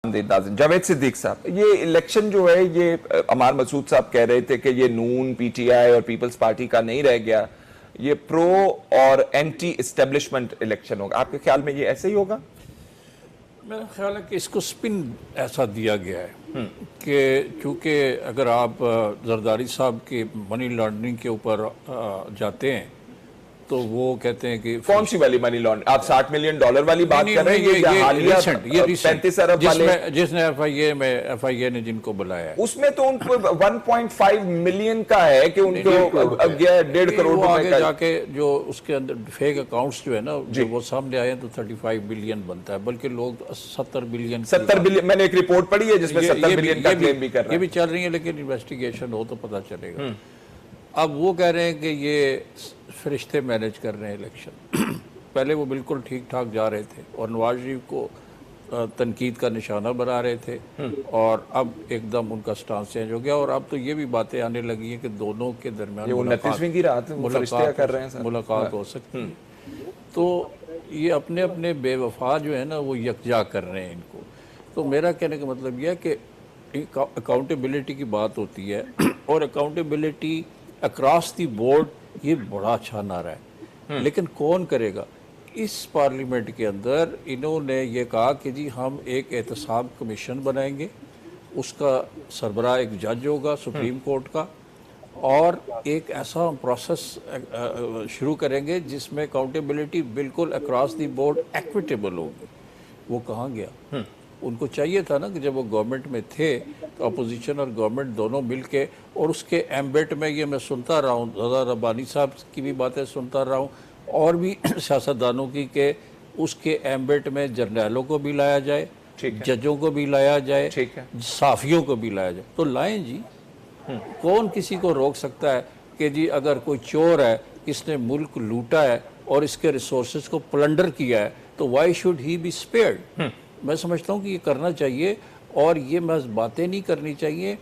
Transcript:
जावेद सिद्दीक साहब, ये इलेक्शन जो है ये अमार मसूद साहब कह रहे थे कि ये नून, पीटीआई और पीपल्स पार्टी का नहीं रह गया, ये प्रो और एंटी एस्टेब्लिशमेंट इलेक्शन होगा। आपके ख्याल में ये ऐसे ही होगा? मेरा ख्याल है कि इसको स्पिन ऐसा दिया गया है कि चूँकि अगर आप जरदारी साहब के मनी लॉन्ड्रिंग के ऊपर जाते हैं तो वो कहते हैं कि कौन सी वाली मनी लॉन्ड्रिंग? आप $60 मिलियन वाली बात कर रहे हैं? ये 35 अरब वाले जिसने एफआईए ने जिनको बुलाया है, उसमें तो उनको 1.5 मिलियन का है कि उनको 1.5 करोड़ रुपए आगे जाके जो उसके अंदर फेक अकाउंट्स जो है ना, जो वो सामने आए हैं तो 35 बिलियन बनता है, बल्कि लोग 70 बिलियन मैंने एक रिपोर्ट पढ़ी है जिसमें 70 बिलियन का क्लेम भी कर रहे हैं। ये भी चल रही है, लेकिन इन्वेस्टिगेशन हो तो पता चलेगा। अब वो कह रहे हैं कि ये फरिश्ते मैनेज कर रहे हैं इलेक्शन। पहले वो बिल्कुल ठीक ठाक जा रहे थे और नवाज शरीफ को तनकीद का निशाना बना रहे थे, और अब एकदम उनका स्टांस चेंज हो गया। और अब तो ये भी बातें आने लगी हैं कि दोनों के दरमियान मुलाकात हो सकती है। तो ये अपने अपने बेवफा जो है ना वो यकजा कर रहे हैं इनको। तो मेरा कहने का मतलब यह है कि अकाउंटेबिलिटी की बात होती है, और अकाउंटेबिलिटी अक्रॉस दी बोर्ड ये बड़ा अच्छा नारा है, लेकिन कौन करेगा? इस पार्लियामेंट के अंदर इन्होंने ये कहा कि जी हम एक एहतसाब कमीशन बनाएंगे, उसका सरबराह एक जज होगा सुप्रीम कोर्ट का, और एक ऐसा प्रोसेस शुरू करेंगे जिसमें अकाउंटेबिलिटी बिल्कुल अक्रॉस दी बोर्ड एक्विटेबल होगी। वो कहाँ गया? उनको चाहिए था ना कि जब वो गवर्नमेंट में थे तो अपोजिशन और गवर्नमेंट दोनों मिलके, और उसके एम्बेट में ये मैं सुनता रहा हूँ, दादा रब्बानी साहब की भी बातें सुनता रहा हूँ और भी सियासतदानों की, कि उसके एम्बेट में जर्नैलों को भी लाया जाए, जजों को भी लाया जाए, साफियों को भी लाया जाए। तो लाएं जी, कौन किसी को रोक सकता है कि जी अगर कोई चोर है, किसने मुल्क लूटा है और इसके रिसोर्सेज को प्लंडर किया है, तो why should he be spared? मैं समझता हूँ कि ये करना चाहिए, और ये महज बातें नहीं करनी चाहिए,